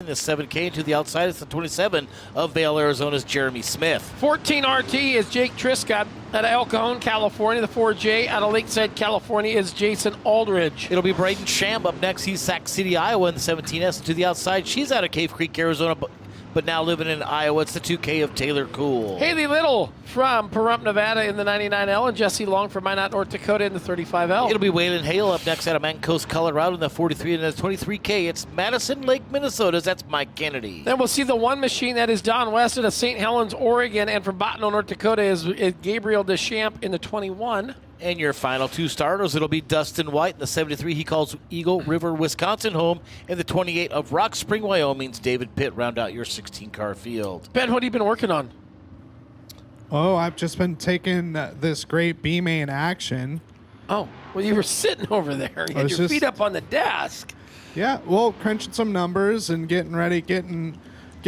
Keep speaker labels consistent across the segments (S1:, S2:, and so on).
S1: The 7K to the outside. It's the 27 of Vail, Arizona's Jeremy Smith.
S2: 14 RT is Jake Triscott out of El Cajon, California. The 4J out of Lakeside, California is Jason Aldridge.
S1: It'll be Braden Sham up next. He's Sac City, Iowa in the 17S. To the outside, she's out of Cave Creek, Arizona, but now living in Iowa. It's the 2K of Taylor Cool.
S2: Haley Little from Pahrump, Nevada in the 99L, and Jesse Long from Minot, North Dakota in the 35L.
S1: It'll be Waylon Hale up next out of Mountain Coast, Colorado in the 43 and the 23K. It's Madison Lake, Minnesota. That's Mike Kennedy.
S2: Then we'll see the one machine that is Don West out of St. Helens, Oregon, and from Bottineau, North Dakota is Gabriel Deschamps in the 21.
S1: And your final two starters, it'll be Dustin White in the 73. He calls Eagle River, Wisconsin home. And the 28 of Rock Spring, Wyoming's David Pitt round out your 16-car field.
S2: Ben, what have you been working on?
S3: Oh, I've just been taking this great B-main action.
S2: Oh, well, you were sitting over there. You had your feet up on the desk.
S3: Yeah, well, crunching some numbers and getting ready, getting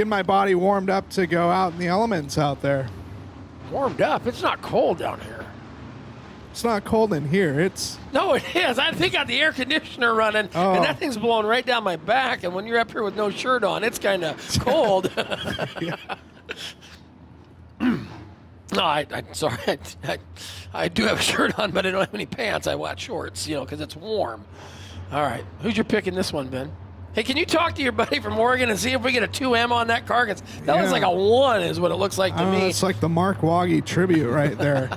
S3: my body warmed up to go out in the elements out there.
S2: Warmed up? It's not cold down here.
S3: It's not cold in here. It's
S2: No, it is. I think got the air conditioner running, and that thing's blowing right down my back. And when you're up here with no shirt on, it's kind of cold. No, I'm sorry. I do have a shirt on, but I don't have any pants. I watch shorts, because it's warm. All right. Who's your pick in this one, Ben? Hey, can you talk to your buddy from Oregon and see if we get a 2M on that car? 'Cause that looks like a 1 is what it looks like to me.
S3: It's like the Mark Woggy tribute right there.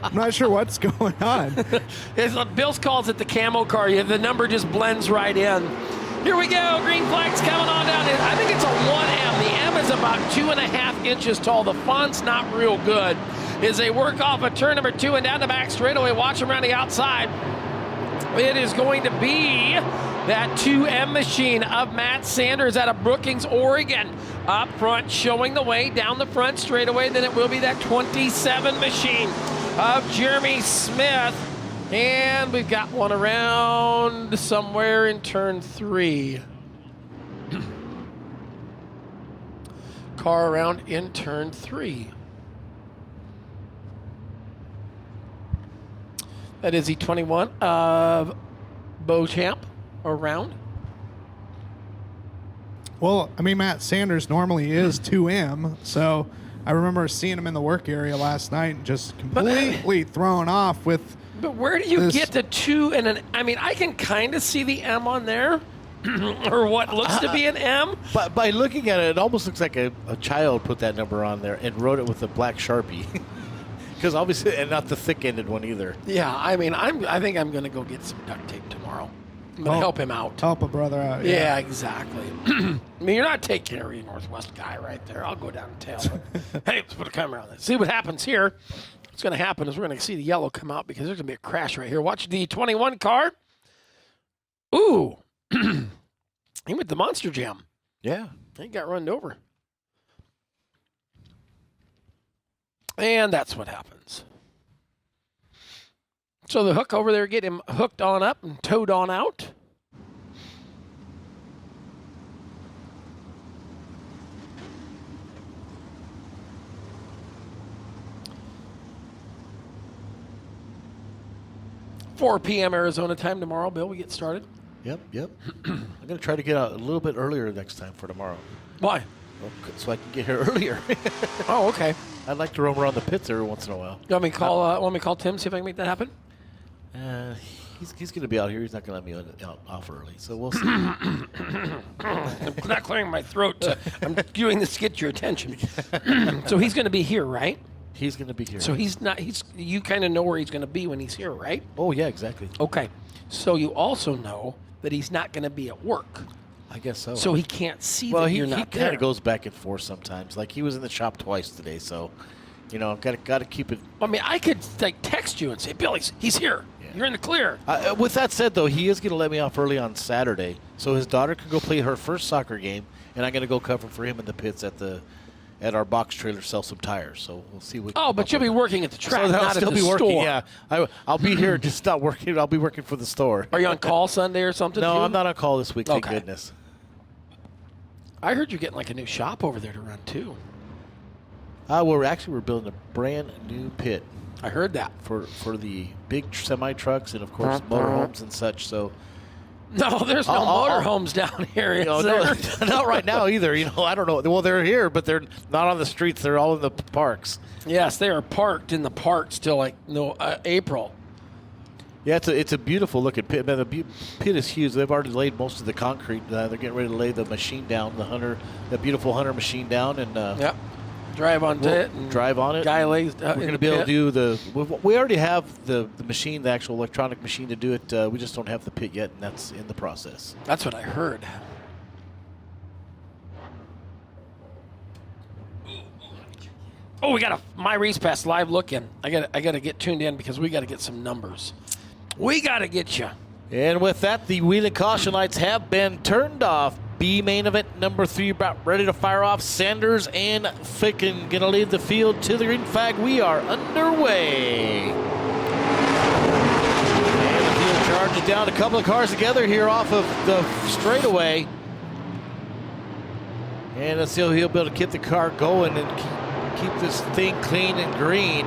S3: I'm not sure what's going on.
S2: Bill's calls it the camo car. The number just blends right in. Here we go. Green flag's coming on down. I think it's a 1M. The M is about 2.5 inches tall. The font's not real good. As they work off of turn number 2 and down the back straightaway, watch them around the outside. It is going to be that 2M machine of Matt Sanders out of Brookings, Oregon. Up front, showing the way down the front straightaway. Then it will be that 27 machine of Jeremy Smith. And we've got one around somewhere in turn 3. Car around in turn 3. That is the 21 of Beauchamp around.
S3: Well, I mean, Matt Sanders normally is 2M, so I remember seeing him in the work area last night and just completely thrown off with.
S2: But where do you get the 2 and an? I mean, I can kind of see the M on there, or what looks to be an M.
S1: But by looking at it, it almost looks like a child put that number on there and wrote it with a black Sharpie. Because obviously, and not the thick-ended one either.
S2: Yeah, I mean, I think I'm going to go get some duct tape tomorrow. I'm going to help him out.
S3: Help a brother out.
S2: Yeah, exactly. I mean, you're not taking care of your Northwest guy right there. I'll go down and tell him. Hey, let's put a camera on this. See what happens here. What's going to happen is we're going to see the yellow come out because there's going to be a crash right here. Watch the 21 car. Ooh. He went the Monster Jam.
S1: Yeah.
S2: He got run over. And that's what happens. So the hook over there, get him hooked on up and towed on out. (4 p.m. Arizona time tomorrow, Bill, we get started.
S1: Yep. I'm going to try to get out a little bit earlier next time for tomorrow.
S2: Why?
S1: Well, so I can get here earlier.
S2: Oh, okay.
S1: I'd like to roam around the pits every once in a while.
S2: You want me to call Tim, see if I can make that happen?
S1: He's going to be out here. He's not going to let me out off early, so we'll see.
S2: I'm not clearing my throat. I'm doing this to get your attention. So he's going to be here, right?
S1: He's going to be here.
S2: So you kind of know where he's going to be when he's here, right?
S1: Oh, yeah, exactly.
S2: Okay. So you also know that he's not going to be at work.
S1: I guess so.
S2: So he can't see that you're not there.
S1: He kind of goes back and forth sometimes. Like he was in the shop twice today, so got to keep it.
S2: I mean, I could text you and say, Bill, he's here. Yeah. You're in the clear.
S1: With that said, though, he is going to let me off early on Saturday, so his daughter can go play her first soccer game, and I'm going to go cover for him in the pits at our box trailer, sell some tires. So we'll see what.
S2: Oh, but you'll be working at the track,
S1: so
S2: not
S1: I'll still
S2: at the
S1: be working.
S2: store.
S1: Yeah, I'll be here, just not working. I'll be working for the store.
S2: Are you on call Sunday or something?
S1: No,
S2: too?
S1: I'm not on call this week. Thank goodness.
S2: I heard you're getting like a new shop over there to run too.
S1: We're building a brand new pit.
S2: I heard that
S1: for the big semi trucks and of course motorhomes and such. So
S2: No, there's no motorhomes down here. Is
S1: No,
S2: there?
S1: not right now either. I don't know. Well, they're here, but they're not on the streets. They're all in the parks.
S2: Yes, they are parked in the parks till April.
S1: Yeah, it's a beautiful looking pit. Man, the pit is huge. They've already laid most of the concrete. They're getting ready to lay the machine down, the beautiful Hunter machine down, and
S2: drive on it. And
S1: drive on it.
S2: Guy lays.
S1: We're going to be able to do we already have the machine, the actual electronic machine to do it. We just don't have the pit yet, and that's in the process.
S2: That's what I heard. Oh, we got a My Race Pass live look in. I got to get tuned in because we got to get some numbers. We got to get you.
S1: And with that, the wheeling caution lights have been turned off. B main event number 3 about ready to fire off. Sanders and Ficken going to lead the field to the green flag. We are underway. And the field charges down a couple of cars together here off of the straightaway. And let's see if he'll be able to keep the car going and keep this thing clean and green.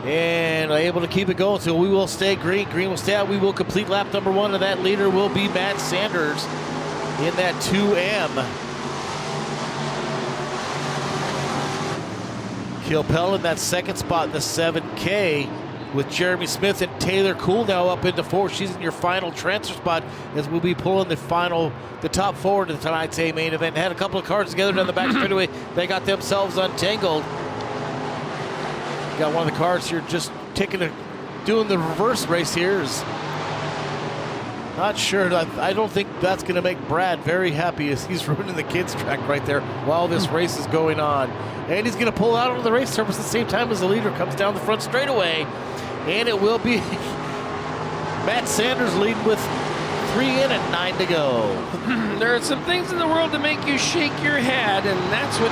S1: And able to keep it going, so we will stay green. Green will stay out. We will complete lap number 1, and that leader will be Matt Sanders in that 2M. Kilpell in that second spot in the 7K with Jeremy Smith and Taylor Cool now up into 4. She's in your final transfer spot as we'll be pulling the top 4 to tonight's A main event. Had a couple of cars together down the back straightaway. They got themselves untangled. Got one of the cars here just doing the reverse race here. Not sure. I don't think that's going to make Brad very happy as he's ruining the kids' track right there while this race is going on. And he's going to pull out onto the race surface at the same time as the leader comes down the front straightaway. And it will be Matt Sanders leading with 3 in and 9 to go.
S2: There are some things in the world that make you shake your head, and that's what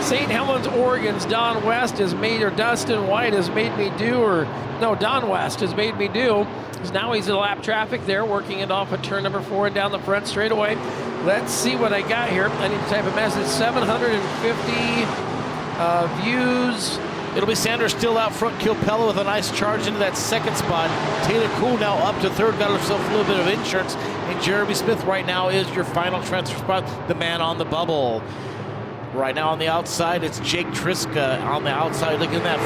S2: St. Helens, Oregon's Don West has made, or Dustin White has made me do, Don West has made me do. Now he's in lap traffic there, working it off at turn number 4 and down the front straightaway. Let's see what I got here. I need to type a message. 750 views.
S1: It'll be Sanders still out front. Kilpella with a nice charge into that second spot. Taylor Cool now up to 3rd, got herself a little bit of insurance. And Jeremy Smith right now is your final transfer spot, the man on the bubble. Right now on the outside, it's Jake Triska on the outside. Look at that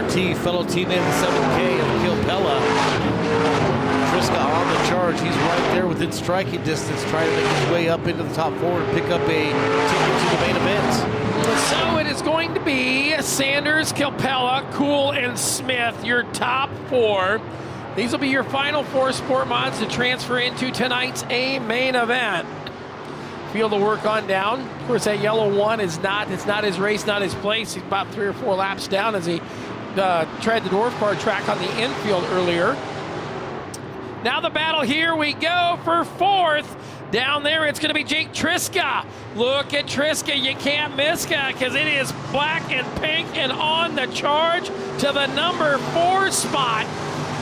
S1: 14 RT, fellow teammate in the 7K of Kilpella. Triska on the charge. He's right there within striking distance, trying to make his way up into the top 4 and pick up a ticket to the main event.
S2: So it is going to be Sanders, Kilpella, Cool, and Smith, your top 4. These will be your final 4 sport mods to transfer into tonight's A main event. Field to work on down. Of course, that yellow one it's not his race, not his place. He's about 3 or 4 laps down as he tried the dwarf car track on the infield earlier. Now the battle, here we go for 4th. Down there, it's going to be Jake Triska. Look at Triska. You can't miss because it is black and pink and on the charge to the number 4 spot.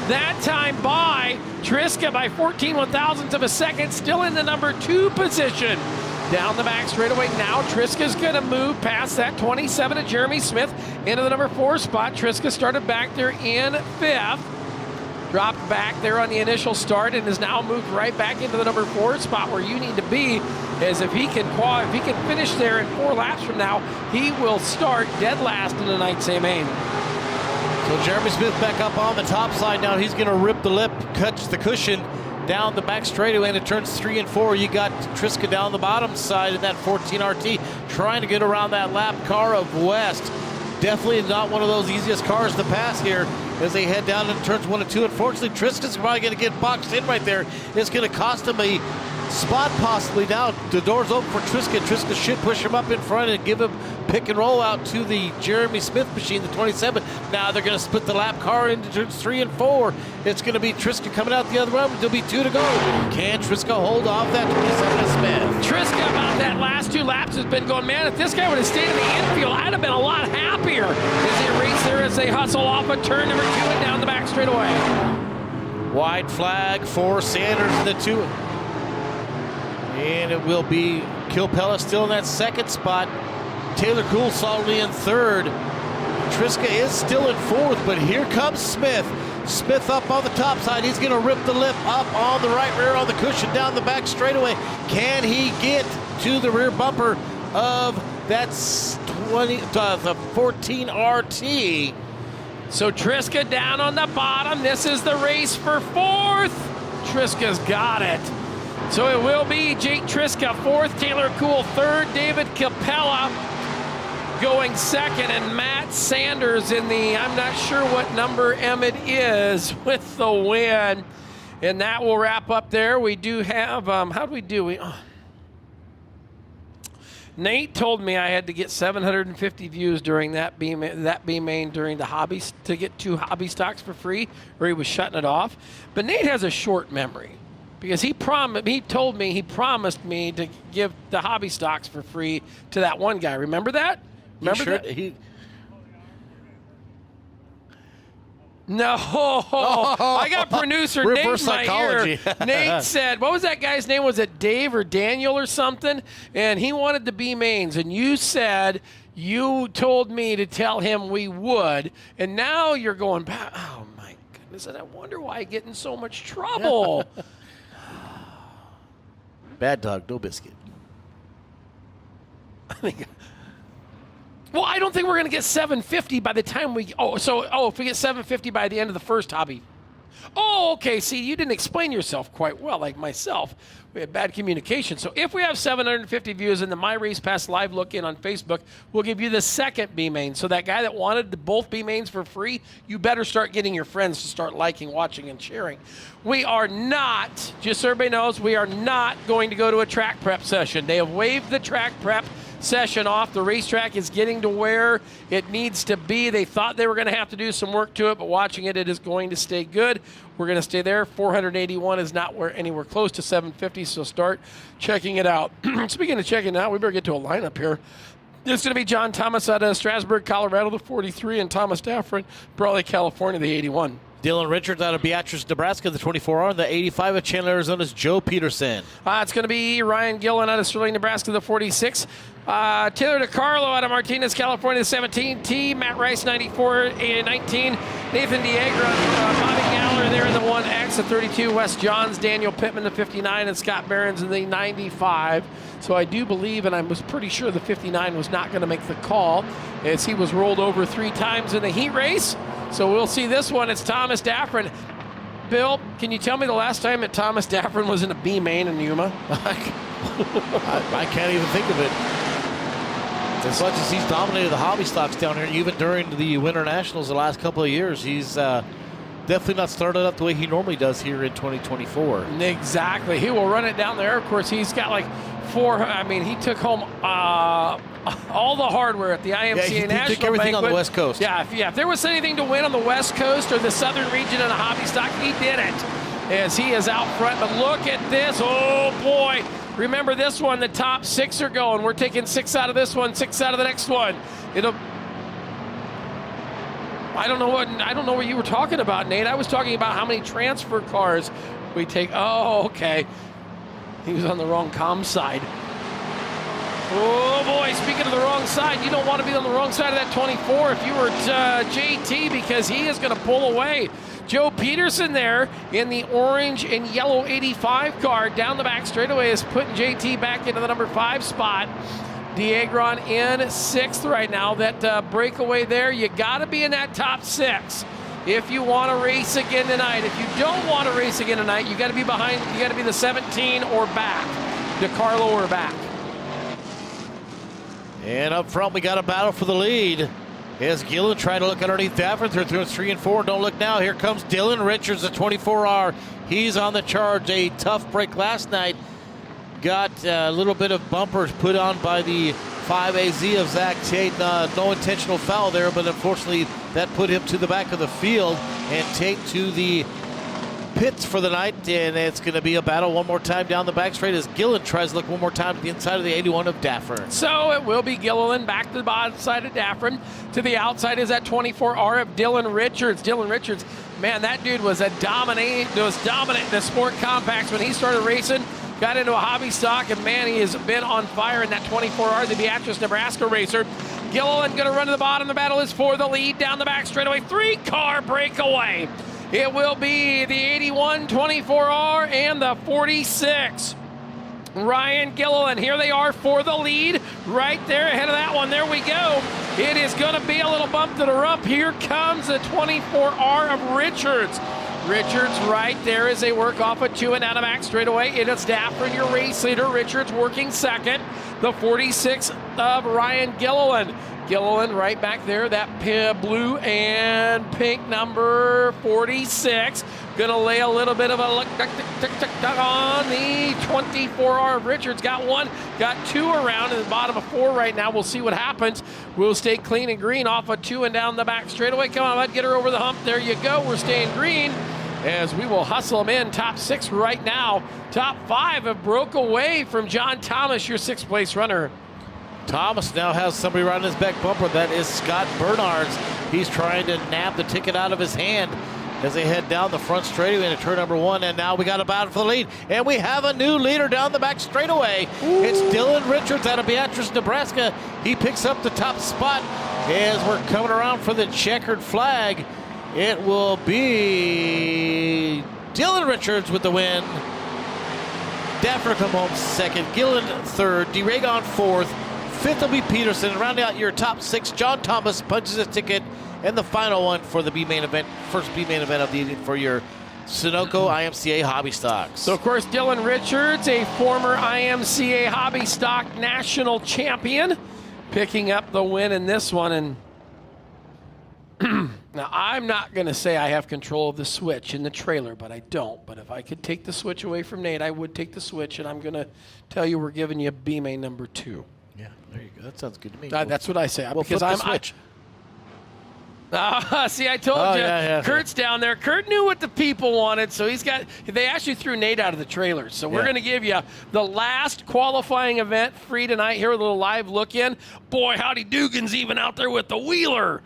S2: That time by Triska by 14 one-thousandths of a second, still in the number 2 position. Down the back straightaway now, Triska's going to move past that 27 of Jeremy Smith into the number 4 spot. Triska started back there in 5th. Dropped back there on the initial start and has now moved right back into the number 4 spot where you need to be, as if he can finish there in 4 laps from now, he will start dead last in tonight's A main.
S1: So Jeremy Smith back up on the top side now. He's going to rip the lip, catch the cushion down the back straightaway, and it turns 3 and 4. You got Triska down the bottom side in that 14 RT trying to get around that lap car of West. Definitely not one of those easiest cars to pass here as they head down into turns 1 and 2. Unfortunately, Triska's probably going to get boxed in right there. It's going to cost him a spot possibly. Now the door's open for Triska. Triska should push him up in front and give him pick and roll out to the Jeremy Smith machine, the 27. Now they're going to split the lap car into turns 3 and 4. It's going to be Triska coming out the other way. There'll be 2 to go. Can Triska hold off that 27 of Smith?
S2: Triska about that last 2 laps has been going, man, if this guy would have stayed in the infield, I'd have been a lot happier as they race there as they hustle off a turn number 2 and down the back straightaway.
S1: Wide flag for Sanders in the 2. And it will be Kilpella still in that 2nd spot. Taylor Cool solidly in 3rd. Triska is still in 4th, but here comes Smith. Smith up on the top side. He's going to rip the lip up on the right rear on the cushion down the back straightaway. Can he get to the rear bumper of that the 14 RT?
S2: So Triska down on the bottom. This is the race for fourth. Triska's got it. So it will be Jake Triska fourth, Taylor Cool third, David Capella going second, and Matt Sanders in the, I'm not sure what number M it is, with the win. And that will wrap up there. We do have, how do we do? Nate told me I had to get 750 views during that B main during the hobbies to get 2 hobby stocks for free, or he was shutting it off. But Nate has a short memory because he told me he promised me to give the hobby stocks for free to that one guy. Remember that? Remember that? No, I got producer Nate in my ear. Nate said, what was that guy's name? Was it Dave or Daniel or something? And he wanted the B mains, and you said you told me to tell him we would, and now you're going back. Oh my goodness! And I wonder why I get in so much trouble.
S1: Bad dog, no biscuit.
S2: Well, I don't think we're going to get 750 by the time we... if we get 750 by the end of the first hobby. Oh, okay. See, you didn't explain yourself quite well, like myself. We had bad communication. So if we have 750 views in the My Race Pass live look-in on Facebook, we'll give you the second B-main. So that guy that wanted both B-mains for free, you better start getting your friends to start liking, watching, and sharing. We are not, just so everybody knows, we are not going to go to a track prep session. They have waived the track prep session off. The racetrack is getting to where it needs to be. They thought they were going to have to do some work to it, but watching it, it is going to stay good. We're going to stay there. 481 is not anywhere close to 750, so start checking it out. Speaking of checking it out, we better get to a lineup here. It's going to be John Thomas out of Strasburg, Colorado, the 43, and Thomas Daffrin, Brawley, California, the 81.
S1: Dylan Richards out of Beatrice, Nebraska, the 24R, the 85 of Chandler, Arizona's Joe Peterson.
S2: It's going to be Ryan Gillen out of Sterling, Nebraska, the 46. Taylor DeCarlo out of Martinez, California, the 17. T. Matt Rice, 94 and 19. Nathan Diegra, Bobby Galler there in the 1X, the 32. Wes Johns, Daniel Pittman, the 59, and Scott Behrens in the 95. So I do believe, and I was pretty sure the 59 was not going to make the call, as he was rolled over 3 times in the heat race. So we'll see this one. It's Thomas Daffrin. Bill, can you tell me the last time that Thomas Daffrin was in a B main in Yuma?
S1: I can't even think of it. As much as he's dominated the hobby stocks down here, even during the Winter Nationals the last couple of years, he's definitely not started up the way he normally does here in 2024.
S2: Exactly. He will run it down there. Of course, he's got like 4. I mean, he took home all the hardware at the IMCA National
S1: he took everything
S2: Banquet.
S1: On the West Coast.
S2: Yeah, if there was anything to win on the West Coast or the Southern region in a hobby stock, he did it, as he is out front. But look at this. Oh, boy. Remember this one, the top 6 are going. We're taking 6 out of this one, 6 out of the next one. I don't know what you were talking about, Nate. I was talking about how many transfer cars we take. Oh, okay. He was on the wrong comm side. Oh, boy, speaking of the wrong side, you don't want to be on the wrong side of that 24 if you were JT, because he is going to pull away. Joe Peterson there in the orange and yellow 85 car down the back straightaway is putting JT back into the number 5 spot. Diegron in 6th right now. That breakaway there, you got to be in that top 6 if you want to race again tonight. If you don't want to race again tonight, you got to be behind. You got to be the 17 or back, DeCarlo or back.
S1: And up front, we got a battle for the lead. As Gillen tried to look underneath Daffrin, through 3 and 4. Don't look now. Here comes Dylan Richards, the 24R. He's on the charge. A tough break last night. Got a little bit of bumpers put on by the 5AZ of Zach Tate. No intentional foul there, but unfortunately that put him to the back of the field. And Tate to the pits for the night, and it's going to be a battle one more time down the back straight as Gillen tries to look one more time to the inside of the 81 of Daffrin.
S2: So it will be Gillen back to the bottom side of Daffrin. To the outside is that 24R of Dylan Richards. Dylan Richards, man, that dude was dominant in the sport compacts when he started racing. Got into a hobby stock, and man, he has been on fire in that 24R, the Beatrice, Nebraska racer. Gillen going to run to the bottom. The battle is for the lead down the back straightaway. 3-car breakaway. It will be the 81 24R and the 46. Ryan Gilliland, here they are for the lead, right there ahead of that one. There we go. It is going to be a little bump to the rump. Here comes the 24R of Richards. Richards right there as they work off a 2 and out of back straightaway. It is Daffrin, your race leader. Richards working second. The 46 of Ryan Gilliland. Gilliland right back there, that blue and pink number 46. Gonna lay a little bit of a look on the 24R of Richards. Got one, got two around in the bottom of 4 right now. We'll see what happens. We'll stay clean and green off a 2 and down the back straightaway. Come on, bud, get her over the hump. There you go. We're staying green as we will hustle them in. Top 6 right now. Top 5 have broke away from John Thomas, your 6th place runner.
S1: Thomas now has somebody right on his back bumper. That is Scott Bernards. He's trying to nab the ticket out of his hand as they head down the front straightaway into turn number 1. And now we got a battle for the lead. And we have a new leader down the back straightaway. Ooh. It's Dylan Richards out of Beatrice, Nebraska. He picks up the top spot as we're coming around for the checkered flag. It will be Dylan Richards with the win. Daffner come home second. Gillen third. DeRagon fourth. Fifth will be Peterson. Rounding out your top 6, John Thomas punches a ticket. And the final one for the B main event, first B main event of the evening for your Sunoco IMCA Hobby Stocks.
S2: So, of course, Dylan Richards, a former IMCA Hobby Stock national champion, picking up the win in this one. And now, I'm not going to say I have control of the switch in the trailer, but I don't. But if I could take the switch away from Nate, I would take the switch, and I'm going to tell you we're giving you B main number 2.
S1: Yeah, there you go. That sounds good to me.
S2: That's what I say.
S1: We'll
S2: because
S1: flip the switch.
S2: See, I told you. Yeah, Kurt's down there. Kurt knew what the people wanted, so they actually threw Nate out of the trailer. So we're going to give you the last qualifying event free tonight. Here, a little live look in. Boy, howdy, Dugan's even out there with the wheeler.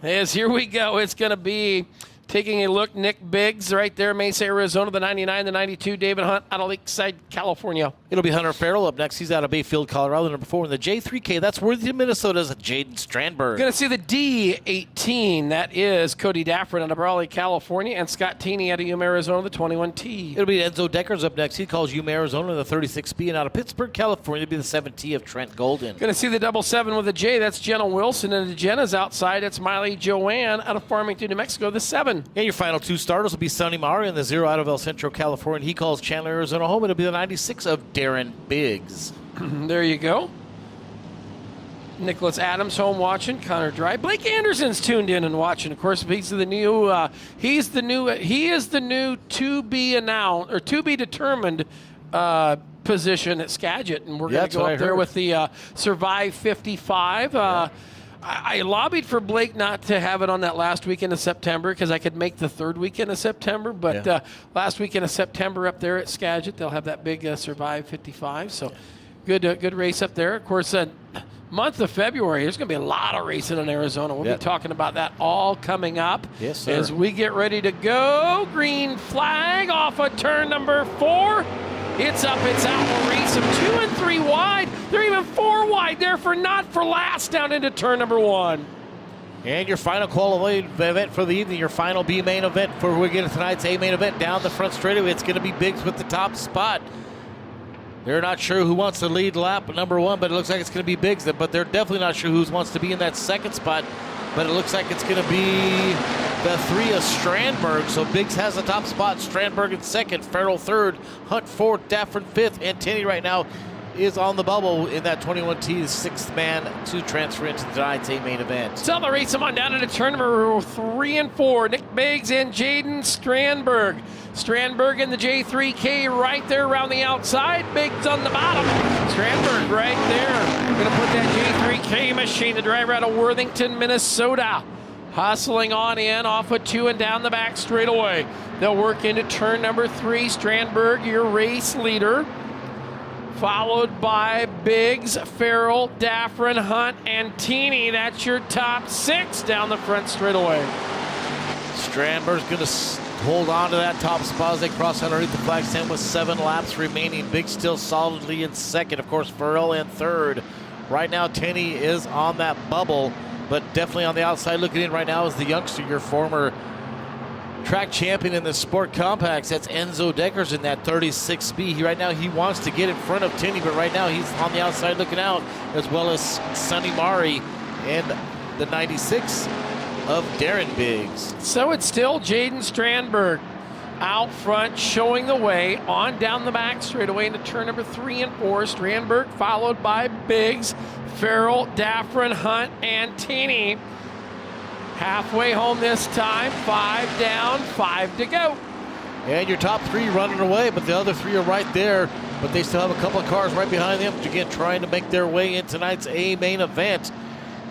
S2: As here we go. It's going to be taking a look. Nick Biggs right there, Mesa, Arizona, the 99, the 92. David Hunt out of Lakeside, California.
S1: It'll be Hunter Farrell up next. He's out of Bayfield, Colorado, number 4 in the J3K. That's Worthington, Minnesota's Jaden Strandberg.
S2: Going to see the D18. That is Cody Daffrin out of Raleigh, California, and Scott Teeney out of Yuma, Arizona, the 21T.
S1: It'll be Enzo Decker's up next. He calls Yuma, Arizona, the 36B, and out of Pittsburgh, California, it'll be the 7T of Trent Golden.
S2: Going to see the 77 with a J. That's Jenna Wilson, and the Jenna's outside. It's Miley Joanne out of Farmington, New Mexico, the 7.
S1: And your final 2 starters will be Sonny Mari and the 0 out of El Centro, California. He calls Chandler, Arizona home. It'll be the 96 of Darren Biggs.
S2: There you go. Nicholas Adams home watching. Connor Dry. Blake Anderson's tuned in and watching. Of course, he is the new to be announced or to be determined position at Skagit, and we're going to go up there with the Survive 55. I lobbied for Blake not to have it on that last weekend of September because I could make the 3rd weekend of September. But last weekend of September up there at Skagit, they'll have that big Survive 55. So good race up there. Of course, month of February, there's going to be a lot of racing in Arizona. We'll be talking about that all coming up.
S1: Yes, sir.
S2: As we get ready to go. Green flag off of turn number 4. It's up, it's out. We'll race them 2 and 3 wide. They're even 4 wide there for not for last down into turn number 1.
S1: And your final qualifying event for the evening, your final B main event for we get tonight's A main event down the front straightaway. It's going to be Biggs with the top spot. They're not sure who wants to lead lap number 1, but it looks like it's going to be Biggs. But they're definitely not sure who wants to be in that 2nd spot. But it looks like it's going to be the 3 of Strandberg. So Biggs has the top spot. Strandberg in 2nd, Farrell 3rd, Hunt 4th, Daffrin 5th, and Tenney right now is on the bubble in that 21T, 6th man to transfer into tonight's A main event.
S2: So they'll race them on down into turn number 3 and 4. Nick Biggs and Jaden Strandberg. Strandberg in the J3K right there around the outside. Biggs on the bottom. Strandberg right there. Going to put that J3K machine, the driver out of Worthington, Minnesota. Hustling on in off of 2 and down the back straightaway. They'll work into turn number 3. Strandberg, your race leader. Followed by Biggs, Farrell, Daffrin, Hunt, and Teeney. That's your top 6 down the front straightaway.
S1: Strandberg's going to hold on to that top spot as they cross underneath the flag stand with 7 laps remaining. Biggs still solidly in 2nd. Of course, Farrell in 3rd. Right now, Tenney is on that bubble, but definitely on the outside looking in right now is the youngster, your former track champion in the Sport Compacts. That's Enzo Deckers in that 36 speed. Right now he wants to get in front of Tinney, but right now he's on the outside looking out, as well as Sonny Mari and the 96 of Darren Biggs.
S2: So it's still Jaden Strandberg out front, showing the way on down the back straightaway into turn number 3 and 4. Strandberg followed by Biggs, Farrell, Daffrin, Hunt, and Tinney. Halfway home this time, 5 down, 5 to go.
S1: And your top 3 running away, but the other 3 are right there. But they still have a couple of cars right behind them, again, trying to make their way in tonight's A main event.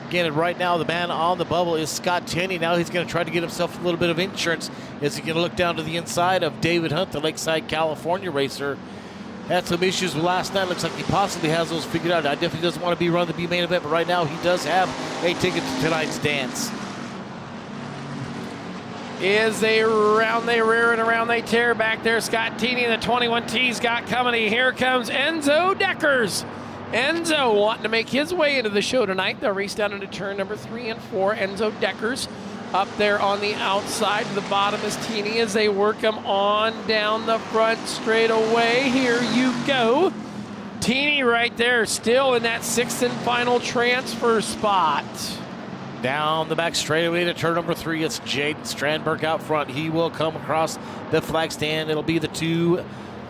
S1: Again, right now the man on the bubble is Scott Tinney. Now he's going to try to get himself a little bit of insurance as he's going to look down to the inside of David Hunt, the Lakeside, California racer. Had some issues with last night. Looks like he possibly has those figured out. I definitely doesn't want to be running the B main event, but right now he does have a ticket to tonight's dance.
S2: Is they round, they rear, and around they tear back there. Scott Tinney and the 21T's got company. Here comes Enzo Deckers. Enzo wanting to make his way into the show tonight. They'll race down into turn number 3 and 4. Enzo Deckers up there on the outside. The bottom is Tinney as they work him on down the front straight away. Here you go. Tinney right there, still in that 6th and final transfer spot.
S1: Down the back straightaway to turn number 3. It's Jaden Strandberg out front. He will come across the flag stand. It'll be the 2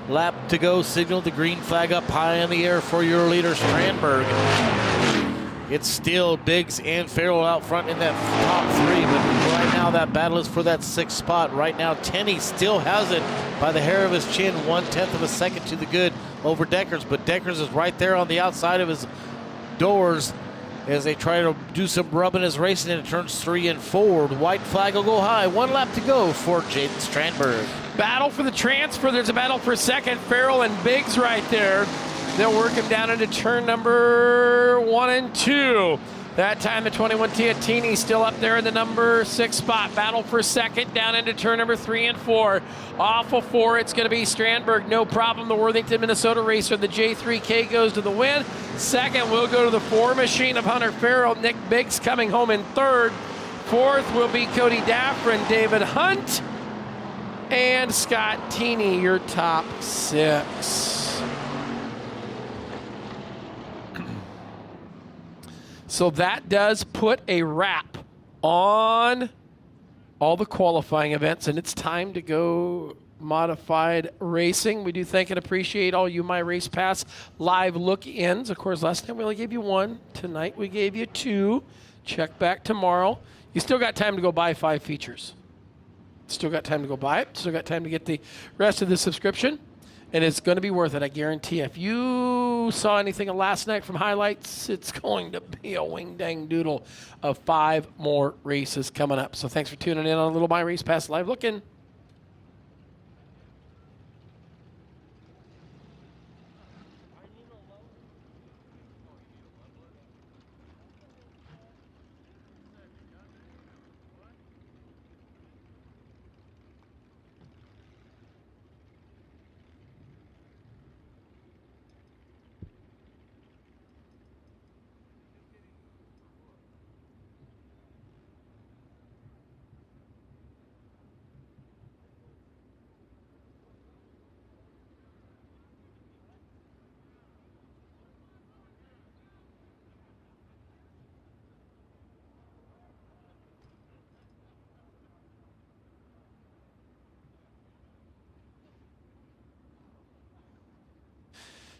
S1: lap to go signal. The green flag up high in the air for your leader, Strandberg. It's still Biggs and Farrell out front in that top 3, but right now that battle is for that 6th spot. Right now, Tinney still has it by the hair of his chin, 1/10 of a second to the good over Deckers, but Deckers is right there on the outside of his doors as they try to do some rubbing as racing into turns 3 and 4. The white flag will go high. 1 lap to go for Jaden Strandberg.
S2: Battle for the transfer. There's a battle for second. Farrell and Biggs right there. They'll work him down into turn number 1 and 2. That time the 21T of Tinney still up there in the number 6 spot. Battle for second down into turn number 3 and 4. Off of 4, it's going to be Strandberg. No problem. The Worthington, Minnesota racer. The J3K goes to the win. Second will go to the 4 machine of Hunter Farrell. Nick Biggs coming home in 3rd. 4th will be Cody Daffrin, David Hunt, and Scott Tinney, your top 6. So that does put a wrap on all the qualifying events, and it's time to go modified racing. We do thank and appreciate all you My Race Pass live look-ins. Of course, last time we only gave you 1. Tonight we gave you 2. Check back tomorrow. You still got time to go buy 5 features. Still got time to go buy it. Still got time to get the rest of the subscription. And it's going to be worth it, I guarantee. If you saw anything last night from highlights, it's going to be a wing-dang-doodle of 5 more races coming up. So thanks for tuning in on a little My Race Pass Live Look-In.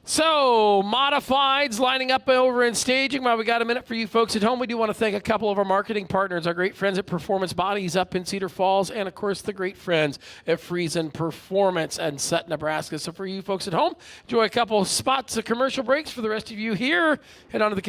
S2: So, modifieds lining up over in staging. While we got a minute for you folks at home, we do want to thank a couple of our marketing partners, our great friends at Performance Bodies up in Cedar Falls, and of course the great friends at Friesen Performance and Sutton, Nebraska. So for you folks at home, enjoy a couple of spots of commercial breaks. For the rest of you here, head on to the